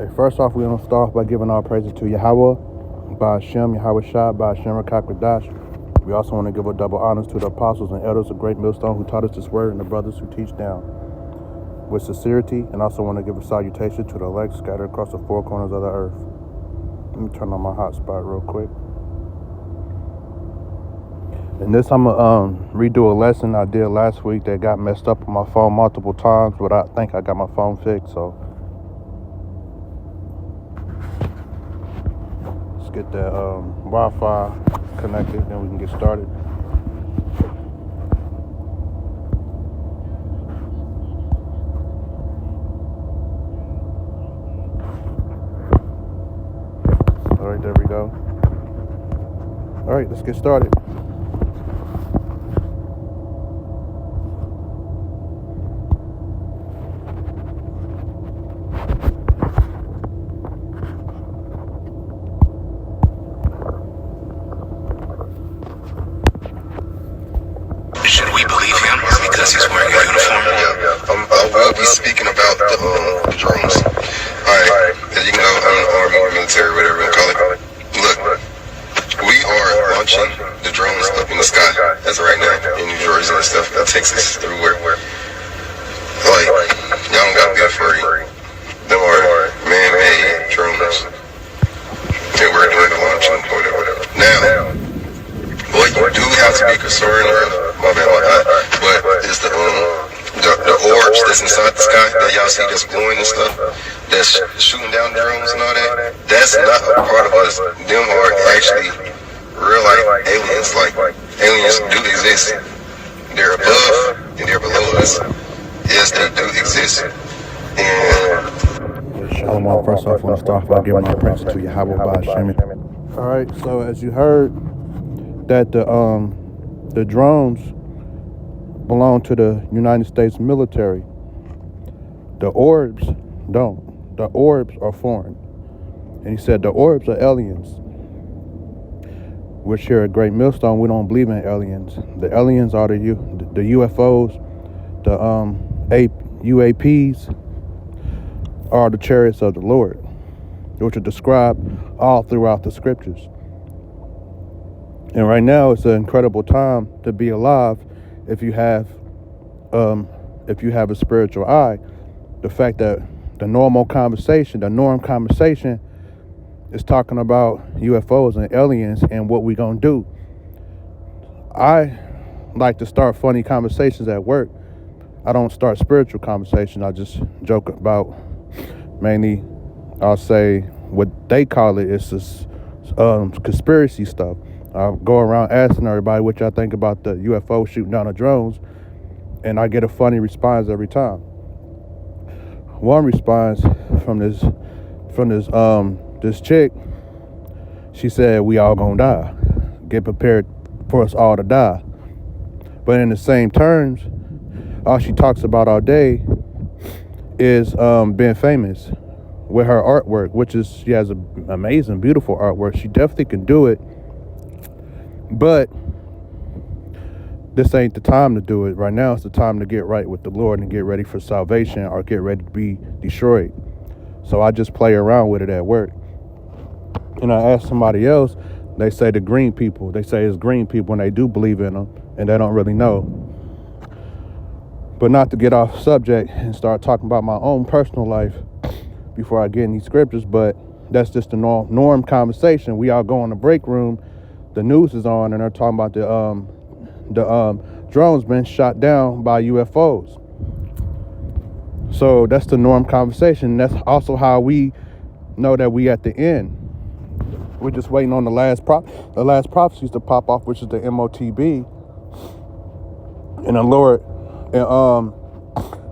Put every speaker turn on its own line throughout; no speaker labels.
Hey, first off, we're going to start off by giving our praises to Yahweh, by Hashem, Yahweh Shai, by Hashem Rakakwadash. We also want to give a double honors to the apostles and elders of Great Millstone who taught us this word and the brothers who teach down with sincerity, and also want to give a salutation to the elect scattered across the four corners of the earth. Let me turn on my hotspot real quick. And this, I'm going to redo a lesson I did last week that got messed up on my phone multiple times, but I think I got my phone fixed, so let's get that Wi-Fi connected, then we can get started. All right, there we go. All right, let's get started.
Should we believe him because he's wearing a uniform?
Yeah, I will be speaking about the drones. Alright, as you know, I'm in the Army, military, whatever you call it. Look, we are launching the drones up in the sky as of right now in New Jersey and stuff, Texas, everywhere. Like, y'all don't gotta be afraid. Them are man-made drones. And we're doing the launching, whatever. Now, what you do have to be concerned of, but is the orbs that's inside the sky that y'all see that's glowing and stuff, that's shooting down drones and all that. That's not a part of us. Them are actually real life aliens. Like, aliens do exist. They're above and they're below us. Yes, they do exist. And
Shalom. First off, I want to start by giving our praises to Yahweh by Hashem. All right, so as you heard, that the drones belong to the United States military. The orbs don't. The orbs are foreign. And he said the orbs are aliens. Which here at Great Millstone, we don't believe in aliens. The aliens are the UFOs, the UAPs are the chariots of the Lord, which are described all throughout the scriptures. And right now, it's an incredible time to be alive if you have a spiritual eye. The fact that the norm conversation is talking about UFOs and aliens and what we gonna do. I like to start funny conversations at work. I don't start spiritual conversations. I just joke about, mainly, I'll say what they call it is this, conspiracy stuff. I go around asking everybody what y'all think about the UFO shooting down the drones, and I get a funny response every time. One response from this chick, she said, "We all gonna die. Get prepared for us all to die." But in the same terms, all she talks about all day is being famous with her artwork, which is, she has an amazing, beautiful artwork. She definitely can do it. But this ain't the time to do it. Right now, it's the time to get right with the Lord and get ready for salvation or get ready to be destroyed. So I just play around with it at work. And I ask somebody else, they say the green people. They say it's green people and they do believe in them and they don't really know. But not to get off subject and start talking about my own personal life before I get in these scriptures, but that's just the norm conversation. We all go in the break room. The news is on, and they're talking about the drones being shot down by UFOs. So that's the norm conversation. That's also how we know that we at the end. We're just waiting on the last prophecies to pop off, which is the MOTB. And the Lord,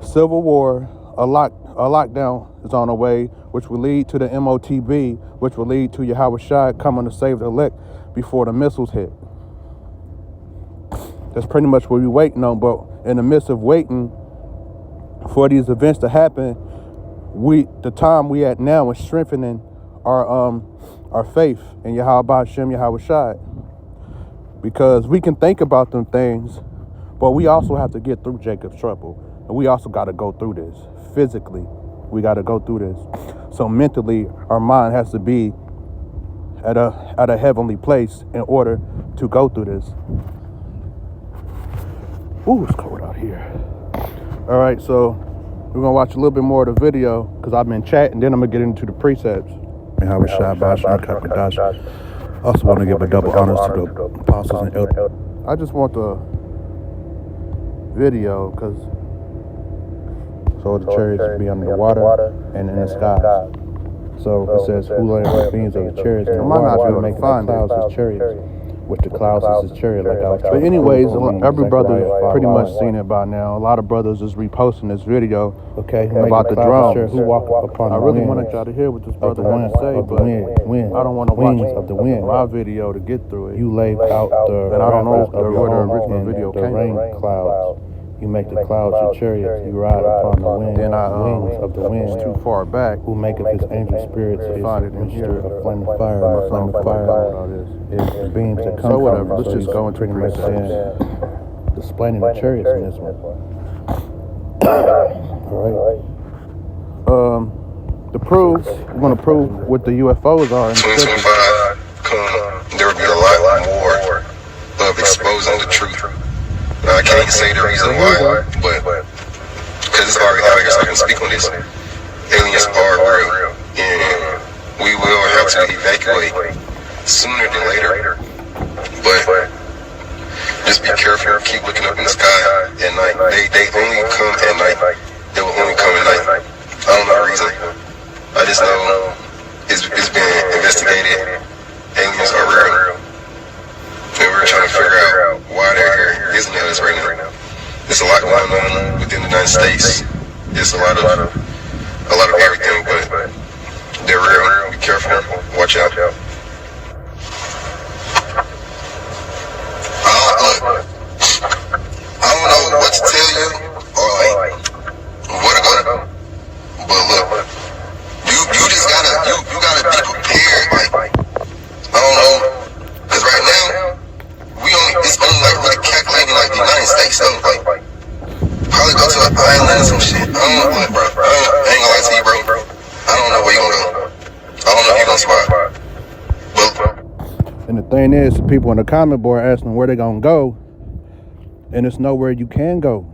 civil war, a lockdown is on the way, which will lead to the MOTB, which will lead to Yahweh Shai coming to save the elect before the missiles hit. That's pretty much what we're waiting on. But in the midst of waiting for these events to happen, the time we at now is strengthening our faith in Yahweh Hashem, Yahweh Shai. Because we can think about them things, but we also have to get through Jacob's trouble. And we also got to go through this physically. We got to go through this. So mentally, our mind has to be at a heavenly place in order to go through this. Ooh, it's cold out here. All right, so we're gonna watch a little bit more of the video because I've been chatting. Then I'm gonna get into the precepts. And how we shot by Shah. Also want to give a double honors to the apostles and elders. I just want the video because so the chariots be under the water and in the skies. So it says, who lay the beams of the chariots in the water, not to make the clouds as chariots, with the clouds as his chariot. Like I was. But anyways, every brother pretty much seen it by now. A lot of brothers is reposting this video about the drones. Who walk upon I really wanted y'all to hear what this brother had to say, but I don't want to watch of the wind my video to get through it. You laid out the and I don't know where the original video came from. Rain clouds. You make the clouds your chariots. You ride upon the wind. Then wings of the wind. It's too far back. Who maketh his angel spirits find it in here. A flame of fire. A flame of fire. Is the beams that come. So whatever. Let's just go into pretty much displaying the chariots in this one. All right. To prove, we're gonna prove what the UFOs are in the
2025, there will be a lot more of exposing the truth. I can't say the reason why, but because it's already out here, so I can speak on this. Aliens are real, and we will have to evacuate sooner than later. But just be careful. Keep looking up in the sky at night. They only come at night. They will only come at night. I don't know the reason. I just know it's been investigated. Aliens are real. And we're trying to figure out why they're here visiting us right now. There's a lot going on within the United States. There's a lot of everything, but they're real. Be careful. Watch out. Look, I don't know what to tell you or like what to go to, but look, you just gotta be prepared. Like I don't know, because right now. It's only like really calculating like the United States stuff, like probably go to an island or some shit. I don't know, bro. I ain't gonna lie to you, bro. I don't know where you gonna go. I don't know if you gonna spot.
And the thing is, the people in the comment board asking where they gonna go, and it's nowhere you can go.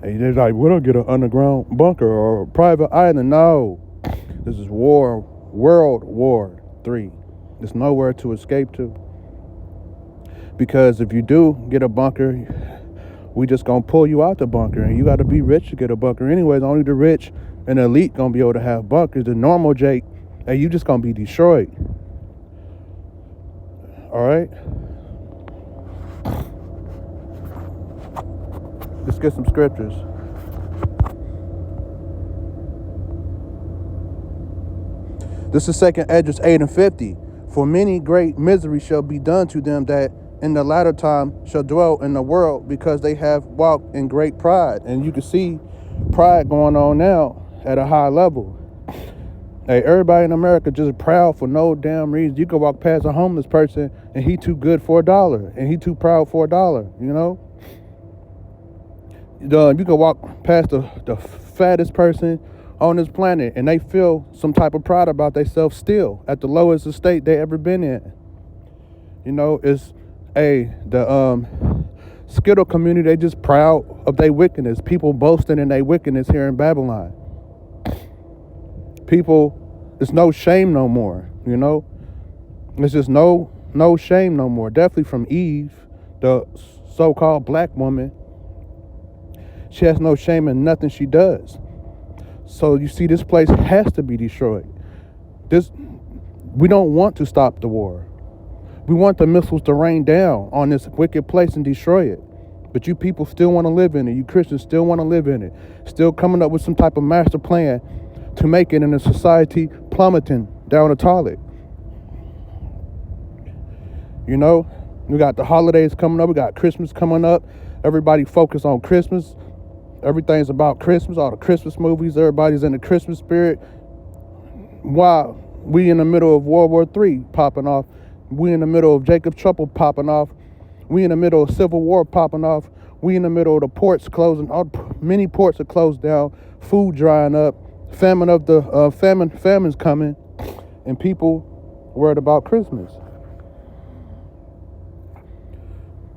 And they're like, we don't get an underground bunker or a private island. No, this is World War III. There's nowhere to escape to. Because if you do get a bunker, we just gonna pull you out the bunker, and you gotta be rich to get a bunker. Anyways, only the rich and elite gonna be able to have bunkers. The normal Jake, hey, you just gonna be destroyed. All right. Let's get some scriptures. This is 2nd Esdras 8:50. For many great misery shall be done to them that in the latter time shall dwell in the world, because they have walked in great pride. And you can see pride going on now at a high level. Hey, everybody in America just proud for no damn reason. You can walk past a homeless person and he too good for $1, and he too proud for $1, you know? You can walk past the fattest person on this planet and they feel some type of pride about themselves still at the lowest estate they ever been in. You know, it's the Skittle community, they just proud of their wickedness. People boasting in their wickedness here in Babylon. People, it's no shame no more, you know? It's just no shame no more. Definitely from Eve, the so-called black woman. She has no shame in nothing she does. So you see, this place has to be destroyed. We don't want to stop the war. We want the missiles to rain down on this wicked place and destroy it. But you people still want to live in it. You Christians still want to live in it. Still coming up with some type of master plan to make it in a society plummeting down the toilet. You know, we got the holidays coming up. We got Christmas coming up. Everybody focus on Christmas. Everything's about Christmas. All the Christmas movies. Everybody's in the Christmas spirit. While we in the middle of World War III popping off. We in the middle of Jacob Trouble popping off. We in the middle of Civil War popping off. We in the middle of the ports closing. Many ports are closed down. Food drying up. famine's coming, and people worried about Christmas.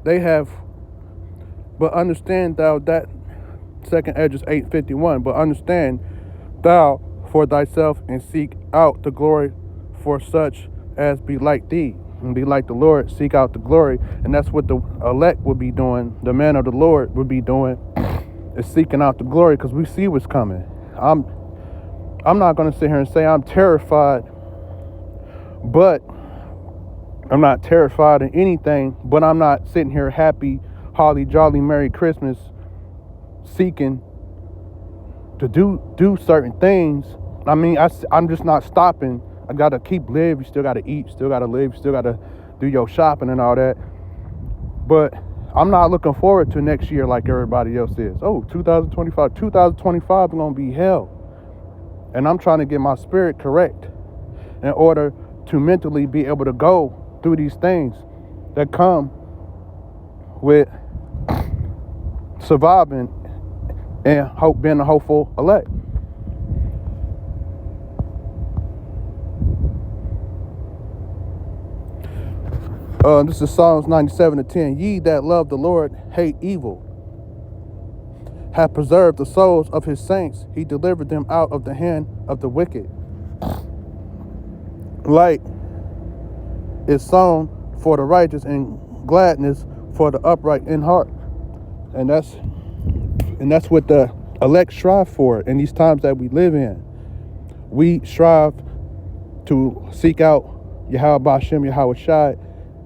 They have, but understand thou that, second Esdras 8:51, but understand thou for thyself and seek out the glory for such as be like thee. And be like the Lord, seek out the glory. And that's what the elect would be doing, the man of the Lord would be doing, is seeking out the glory, because we see what's coming. I'm not going to sit here and say I'm terrified, but I'm not terrified of anything, but I'm not sitting here happy, holly jolly, Merry Christmas, seeking to do certain things. I mean, I'm just not stopping. I got to keep live. You still got to eat, still got to live, you still got to do your shopping and all that. But I'm not looking forward to next year like everybody else is. Oh, 2025 is going to be hell. And I'm trying to get my spirit correct in order to mentally be able to go through these things that come with surviving and hope, being a hopeful elect. This is Psalms 97:10. Ye that love the Lord hate evil, have preserved the souls of his saints. He delivered them out of the hand of the wicked. Light is sown for the righteous, and gladness for the upright in heart. And that's what the elect strive for in these times that we live in. We strive to seek out Yahweh Bashem, Yahweh Shai,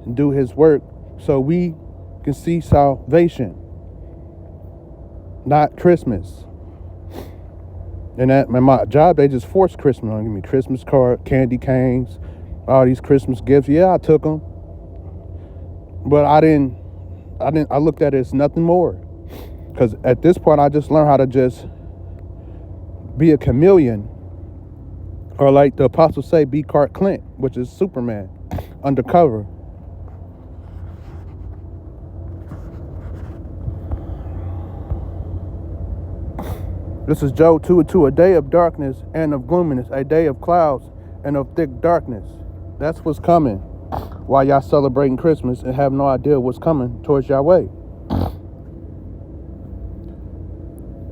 and do his work so we can see salvation, not Christmas. And at my job, they just forced Christmas on. Give me Christmas card, candy canes, all these Christmas gifts. Yeah, I took them, but I looked at it as nothing more, because at this point I just learned how to just be a chameleon, or like the apostles say, be Clark Kent, which is Superman, undercover. This is Job 2:2. A day of darkness and of gloominess, a day of clouds and of thick darkness. That's what's coming while y'all celebrating Christmas and have no idea what's coming towards Yahweh.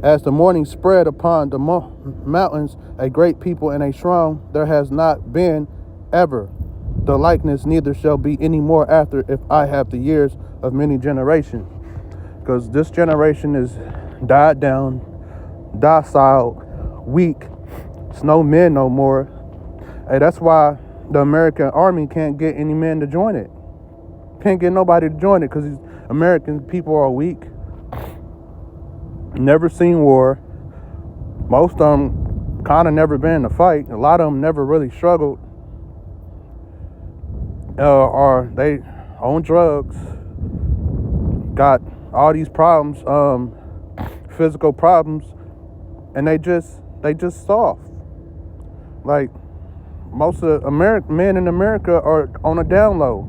As the morning spread upon the mountains, a great people and a strong, there has not been ever the likeness, neither shall be any more after, if I have the years of many generations. Because this generation is died down, docile, weak. It's no men no more. Hey, that's why the American army can't get any men to join it. Can't get nobody to join it, because these American people are weak. Never seen war. Most of them kind of never been in a fight. A lot of them never really struggled. Or they own drugs. Got all these problems, physical problems, and they just soft. Like, most of the men in America are on a down low.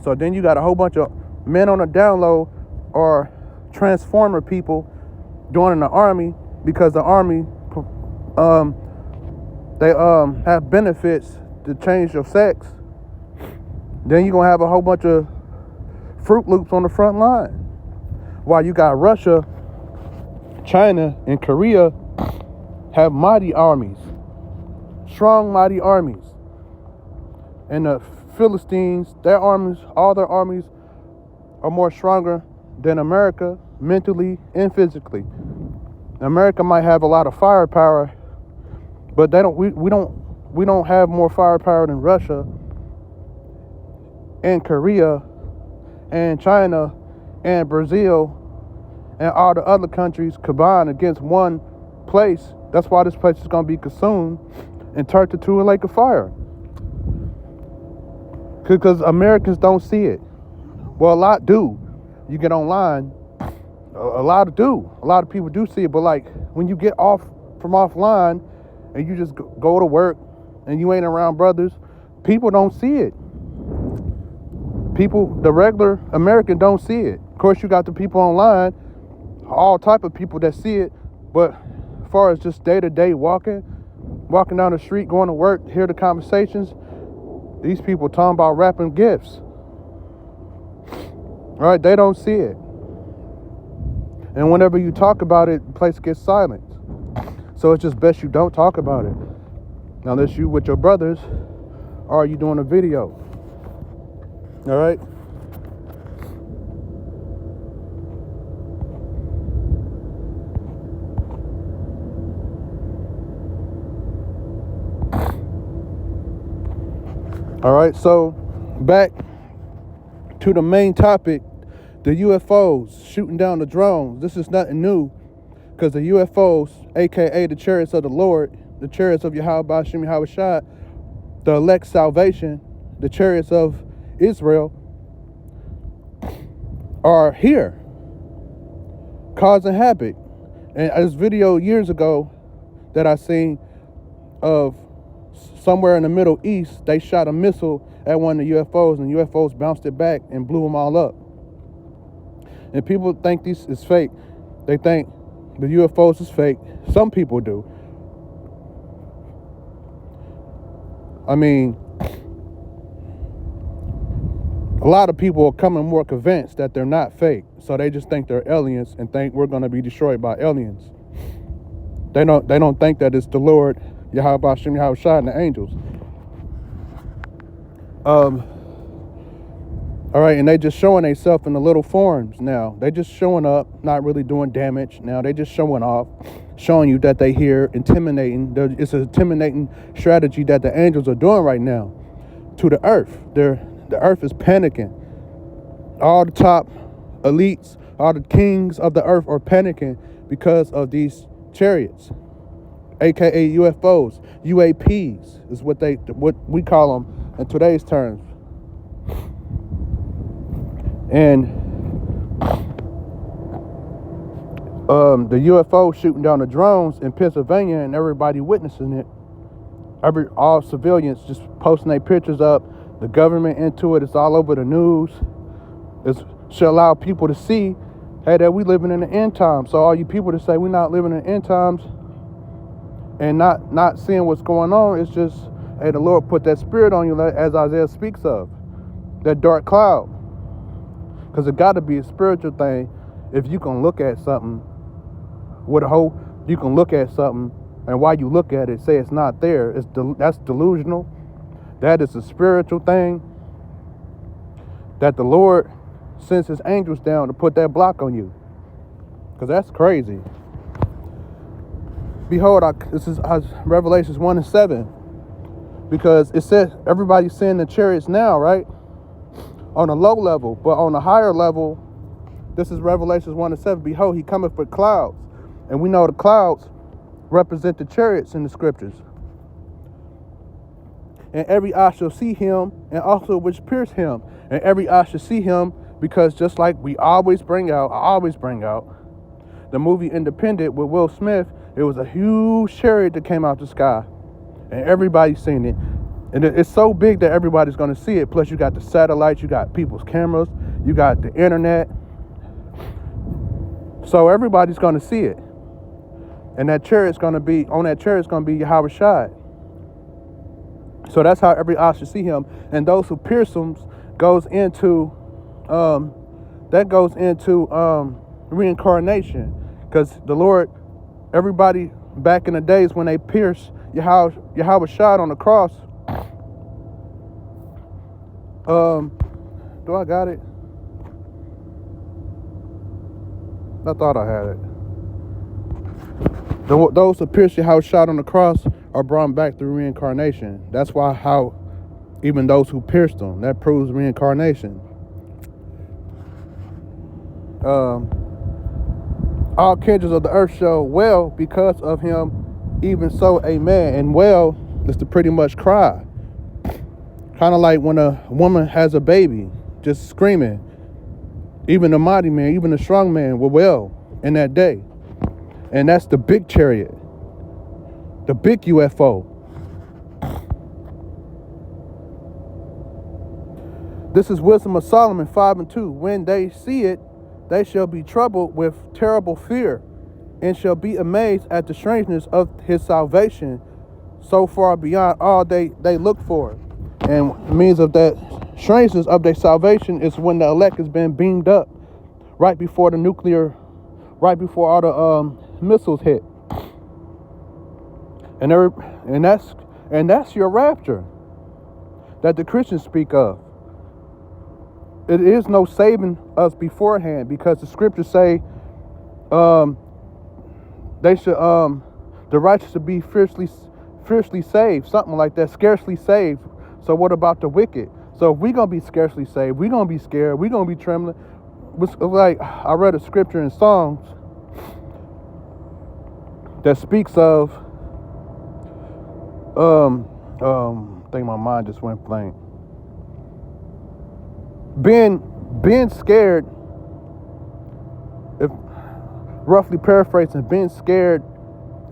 So then you got a whole bunch of men on a down low or transformer people joining the army, because the army they have benefits to change your sex. Then you're gonna have a whole bunch of Fruit Loops on the front line, while you got Russia, China, and Korea have mighty armies, strong mighty armies. And the Philistines, their armies, all their armies are more stronger than America, mentally and physically. America might have a lot of firepower, but they don't. We don't have more firepower than Russia and Korea and China and Brazil and all the other countries combined against one place. That's why this place is going to be consumed and turned into a lake of fire. Because Americans don't see it. Well, a lot do. You get online, a lot of people do see it, but like when you get off from offline and you just go to work and you ain't around brothers, people don't see it. People, the regular American, don't see it. Of course, you got the people online, all type of people that see it, but far as just day-to-day walking down the street, going to work, hear the conversations, these people talking about wrapping gifts. Right? They don't see it. And whenever you talk about it, the place gets silent. So it's just best you don't talk about it. Unless you with your brothers or you doing a video. All right? All right, so back to the main topic, the UFOs shooting down the drones. This is nothing new, because the UFOs, aka the chariots of the Lord, the chariots of Yahweh Bashim Yahweh Shad, the elect salvation, the chariots of Israel, are here, causing havoc. And this video years ago that I seen of somewhere in the Middle East, they shot a missile at one of the UFOs, and UFOs bounced it back and blew them all up. And people think this is fake. They think the UFOs is fake. Some people do. I mean, a lot of people are coming more convinced that they're not fake. So they just think they're aliens and think we're going to be destroyed by aliens. They don't think that it's the Lord, Yahweh Bashim Yahweh Shad, and the angels. All right, and they just showing themselves in the little forms now. They just showing up, not really doing damage. Now they just showing off, showing you that they here, intimidating. It's an intimidating strategy that the angels are doing right now to the earth. The earth is panicking. All the top elites, all the kings of the earth are panicking because of these chariots, aka UFOs. UAPs is what we call them in today's terms. And the UFO shooting down the drones in Pennsylvania, and everybody witnessing it. All civilians just posting their pictures up. The government into it. It's all over the news. It should allow people to see, hey, that we living in the end times. So all you people to say we're not living in the end times and not seeing what's going on, it's just, hey, the Lord put that spirit on you, as Isaiah speaks of, that dark cloud. Because it got to be a spiritual thing. If you can look at something with a hope, you can look at something, and while you look at it, say it's not there. That's delusional. That is a spiritual thing that the Lord sends his angels down to put that block on you. Because that's crazy. Behold, this is Revelations 1:7. Because it says everybody's seeing the chariots now, right? On a low level, but on a higher level, this is Revelations 1:7. Behold, he cometh with clouds. And we know the clouds represent the chariots in the scriptures. And every eye shall see him, and also which pierced him. And every eye shall see him, because just like I always bring out, the movie Independent with Will Smith, it was a huge chariot that came out the sky. And everybody's seen it. And it's so big that everybody's going to see it. Plus, you got the satellites, you got people's cameras, you got the internet. So everybody's going to see it. And on that chariot's going to be Yahweh Shad. So that's how every eye should see him. And those who pierce him goes into reincarnation. Because the Lord, everybody back in the days when they pierced Yahweh Shad on the cross, do I got it? I thought I had it. Those who pierced Yahweh Shad on the cross are brought back through reincarnation. That's why even those who pierced them, that proves reincarnation. All kindreds of the earth shall wail because of him, even so, amen. And wail is to pretty much cry. Kind of like when a woman has a baby, just screaming. Even the mighty man, even the strong man will wail in that day. And that's the big chariot, the big UFO. This is Wisdom of Solomon 5:2. When they see it, they shall be troubled with terrible fear. and shall be amazed at the strangeness of his salvation, so far beyond all they look for. And means of that strangeness of their salvation is when the elect has been beamed up right before all the missiles hit. And that's your rapture that the Christians speak of. It is no saving us beforehand, because the scriptures say they should the righteous should be fiercely saved, something like that, scarcely saved. So what about the wicked? So if we're gonna be scarcely saved, we're gonna be scared, we're gonna be trembling. Like, I read a scripture in Psalms that speaks of I think my mind just went blank. Being scared, if roughly paraphrasing, being scared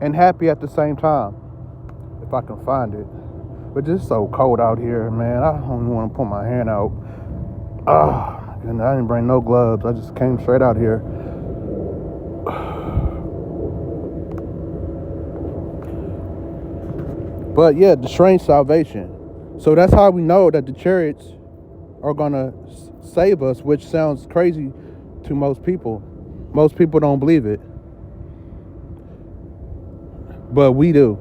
and happy at the same time, if I can find it. But it's so cold out here, man. I don't even want to put my hand out. And I didn't bring no gloves. I just came straight out here. But yeah, the strange salvation. So that's how we know that the chariots are gonna save us, which sounds crazy to most people. Most people don't believe it, but we do.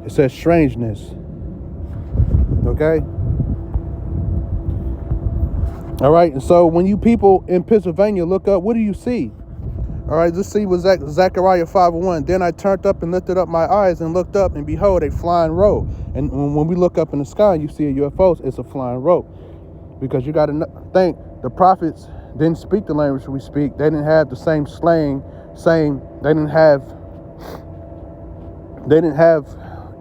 It says strangeness. Okay? All right, and so when you people in Pennsylvania look up, what do you see? All right, let's see what Zechariah 5:1. Then I turned up and lifted up my eyes and looked up, and behold, a flying robe. And when we look up in the sky and you see a UFO, it's a flying robe. Because you got to think, the prophets didn't speak the language we speak. They didn't have the same slang, they didn't have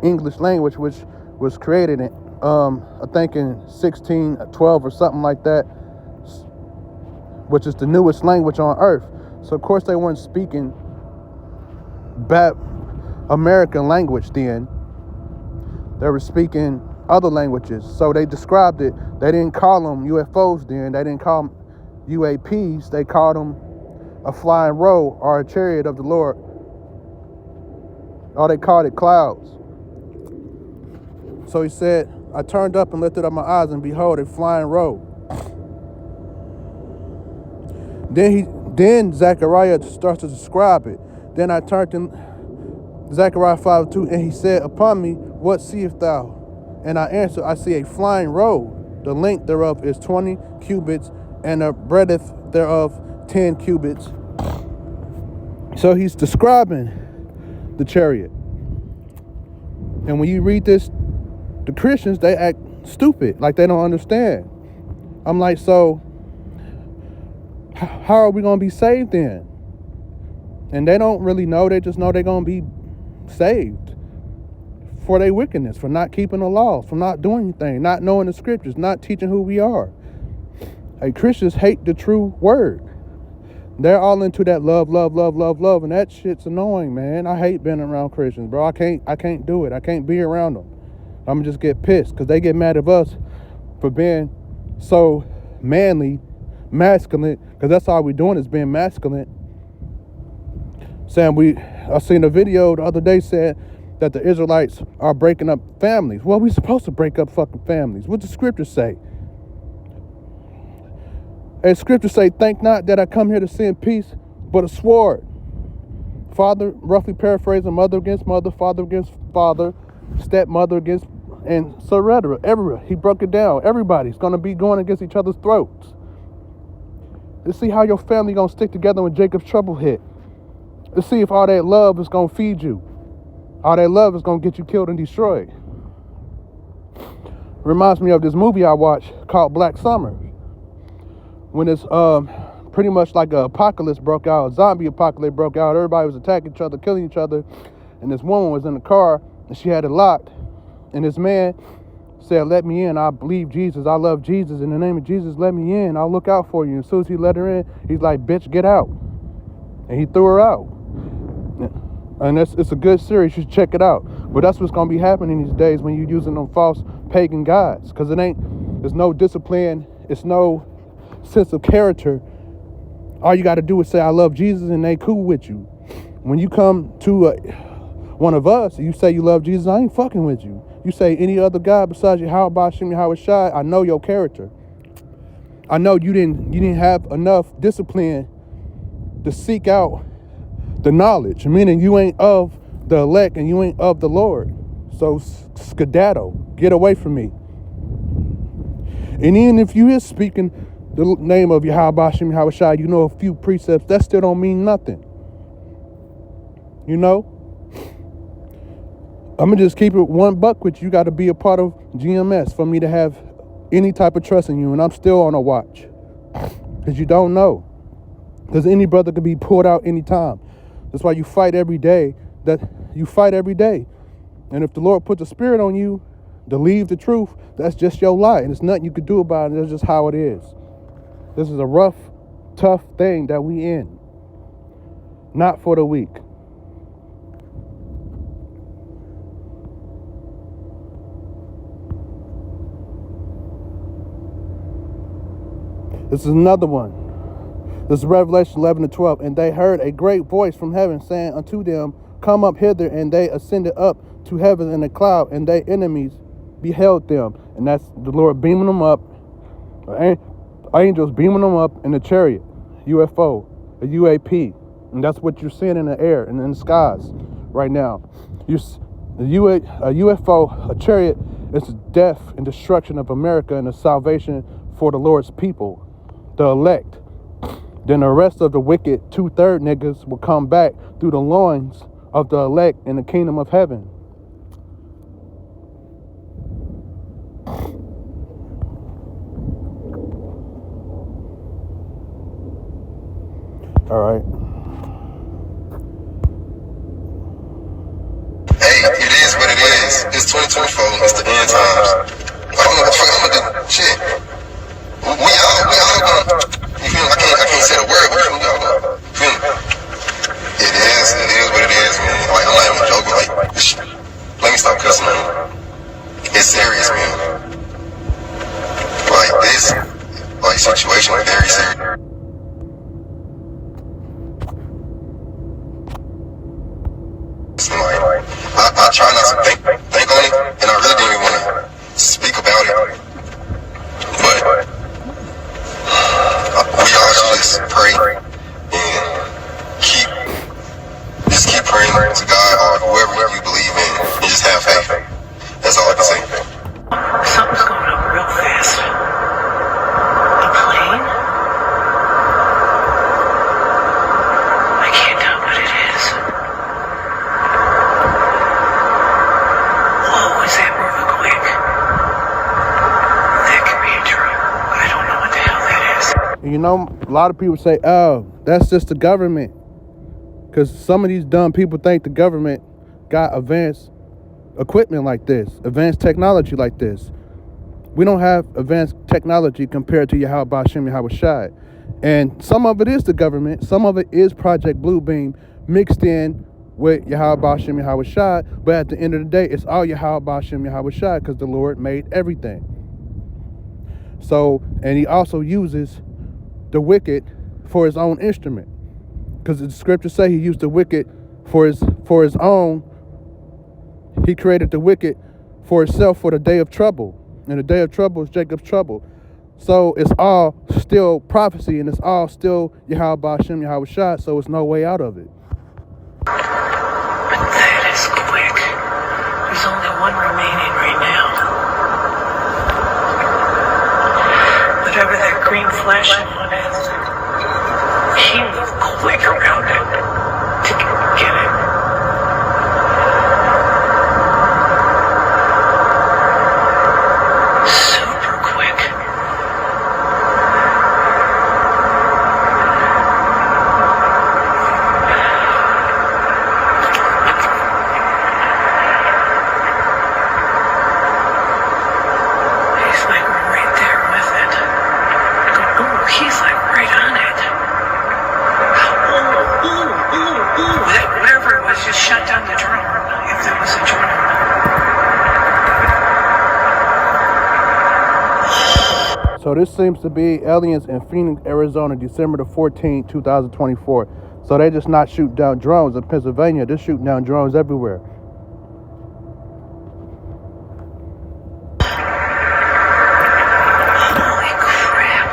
English language, which was created in, I think in 1612 or something like that, which is the newest language on earth. So of course they weren't speaking American language then. They were speaking other languages. So they described it. They didn't call them UFOs then. They didn't call them UAPs. They called them a flying robe or a chariot of the Lord. Or they called it clouds. So he said, I turned up and lifted up my eyes, and behold, a flying robe. Then Zechariah starts to describe it. Then I turned in Zechariah 5:2, and he said, upon me, what seest thou? And I answered, I see a flying robe. The length thereof is 20 cubits, and the breadth thereof 10 cubits. So he's describing the chariot. And when you read this, the Christians, they act stupid, like they don't understand. I'm like, so how are we going to be saved then? And they don't really know. They just know they're going to be saved for their wickedness, for not keeping the laws, for not doing anything, not knowing the scriptures, not teaching who we are. Hey, Christians hate the true word. They're all into that love, and that shit's annoying, man. I hate being around Christians, bro. I can't do it. I can't be around them. I'm gonna just get pissed because they get mad at us for being so manly, masculine, because that's all we're doing is being masculine. Saying I seen a video the other day said that the Israelites are breaking up families. Well, we're supposed to break up fucking families. What does the scriptures say? And scriptures say, think not that I come here to send peace, but a sword. Father, roughly paraphrasing, mother against mother, father against father, stepmother against, and so everywhere. He broke it down. Everybody's going to be going against each other's throats. Let's see how your family going to stick together when Jacob's trouble hit. Let's see if all that love is going to feed you. All that love is going to get you killed and destroyed. Reminds me of this movie I watched called Black Summer. When it's pretty much like an apocalypse broke out, a zombie apocalypse broke out. Everybody was attacking each other, killing each other. And this woman was in the car and she had it locked. And this man said, let me in. I believe Jesus. I love Jesus. In the name of Jesus, let me in. I'll look out for you. As soon as he let her in, he's like, bitch, get out. And he threw her out. And it's a good series. You should check it out. But that's what's going to be happening these days when you're using them false pagan gods. Because there's no discipline. It's no sense of character. All you got to do is say, I love Jesus, and they cool with you. When you come to one of us, you say you love Jesus, I ain't fucking with you. You say any other God besides Yahweh Shem Yahweh Shai, I know your character. I know you didn't have enough discipline to seek out the knowledge, meaning you ain't of the elect and you ain't of the Lord. So skedaddle, get away from me. And even if you is speaking the name of Yahweh Shem Yahweh Shai, you know a few precepts, that still don't mean nothing. You know? I'm going to just keep it $1 with you. You got to be a part of GMS for me to have any type of trust in you. And I'm still on a watch. Because you don't know. Because any brother could be pulled out anytime. That's why you fight every day. And if the Lord puts a spirit on you to leave the truth, that's just your life. And there's nothing you could do about it. That's just how it is. This is a rough, tough thing that we in. Not for the weak. This is another one. This is Revelation 11-12. And they heard a great voice from heaven saying unto them, come up hither. And they ascended up to heaven in a cloud, and their enemies beheld them. And that's the Lord beaming them up. Angels beaming them up in a chariot, UFO, a UAP. And that's what you're seeing in the air and in the skies right now. A UFO, a chariot, is the death and destruction of America and the salvation for the Lord's people. The elect. Then the rest of the wicked 2/3 niggas will come back through the loins of the elect in the kingdom of heaven. All right.
Hey, it is what it is. It's 2024. It's the end times. I don't know what the fuck I'm gonna do. Shit. We all gonna. You feel me? I can't say the word, but we all gonna. Feel me? It is what it is, man. Like, I'm not even joking. Like, let me stop cussing, man. It's serious, man. Like, this, situation is very serious. Like, I try not to think on it, and I really didn't even want to speak about it. But we all should just pray and keep praying to God or whoever you believe in, and just have faith. That's all I can say.
Something's going up real fast. A plane? I can't tell what it is. Whoa, is that moving quick? That could be a drone. I don't know what the hell that is.
You know, a lot of people say, oh, that's just the government. Because some of these dumb people think the government got advanced equipment like this, advanced technology like this. We don't have advanced technology compared to Yahweh Shem Yahweh Shai. And some of it is the government. Some of it is Project Bluebeam mixed in with Yahweh Shem Yahweh Shai. But at the end of the day, it's all Yahweh Shem Yahweh Shai because the Lord made everything. So, and he also uses the wicked for his own instrument. Because the scriptures say he used the wicked for his own. He created the wicked for himself for the day of trouble. And the day of trouble is Jacob's trouble. So it's all still prophecy and it's all still Yahweh Shem Yahweh Shai, so it's no way out of it.
But that is quick. There's only one remaining right now. Whatever that green flashing one is, he moved quick around it to get it. Super quick. He's like right there with it. Oh, he's like right on it. Whatever it was, just shut down the drone. If there was a drone.
So this seems to be aliens in Phoenix, Arizona, December the 14th, 2024. So they just not shooting down drones in Pennsylvania. They're shooting down drones everywhere.
Holy crap.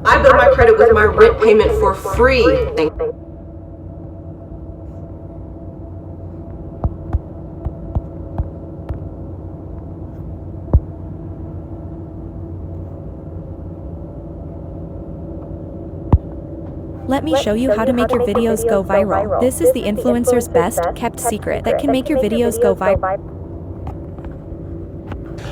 I build my credit with my rent payment for free.
Let me show you how to make your videos go viral. This is the influencer's best kept secret that can make your videos go viral.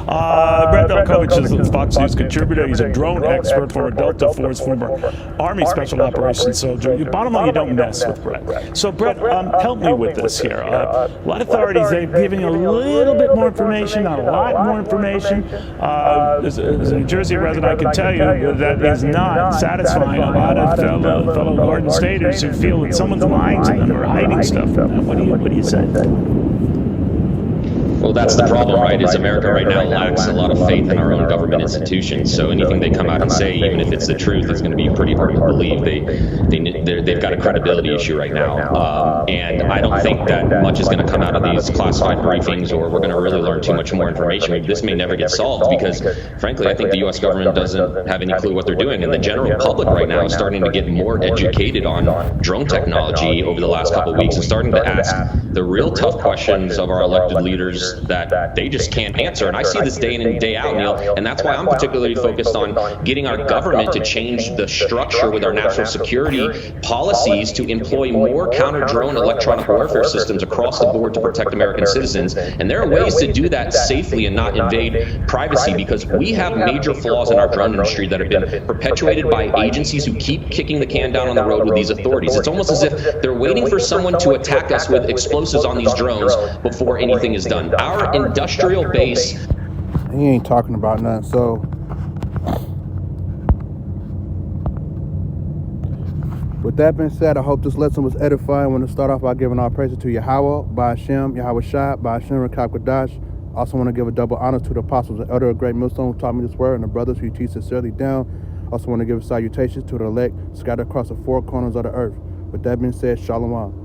Brett Velkovich is a Fox News contributor. He's a drone expert for a Delta Force, former Army Special Operations soldier. Bottom line, you don't mess with Brett. So, Brett, help me with this here. A lot of authorities, they're giving a little bit more information, not a lot more information. As a New Jersey resident, I can tell you that is not satisfying a lot of fellow Garden Staters who feel that someone's lying to them or hiding stuff from them. What do you say?
Well, that's the problem, right, is America right now lacks a lot of faith in our own government institutions. So anything they come out and say, even if it's the truth, is going to be pretty hard to believe. They've got a credibility issue right now. And I don't think that much is going to come out of these classified briefings, or we're going to really learn too much more information. This may never get solved because, frankly, I think the U.S. government doesn't have any clue what they're doing. And the general public right now is starting to get more educated on drone technology over the last couple of weeks and starting to ask the real tough questions of our elected leaders that they just can't answer. And I see this day in and day out, Neil, and that's why I'm particularly focused on getting our government to change the structure with our national security policies to employ more counter-drone electronic warfare systems across the board to protect American citizens. And there are ways to do that safely and not invade privacy, because we have major flaws in our drone industry that have been perpetuated by agencies who keep kicking the can down on the road with these authorities. It's almost as if they're waiting for someone to attack us with explosives on these drones before anything is done. Our industrial base.
He ain't talking about nothing. So with that being said, I hope this lesson was edifying. I want to start off by giving all praises to Yahweh, by Hashem, Yahweh Shai, by Hashem, Rakab Kadash. Also want to give a double honor to the apostles and elder of Great Millstone who taught me this word, and the brothers who teach sincerely down. Also want to give salutations to the elect scattered across the four corners of the earth. With that being said, Shalom.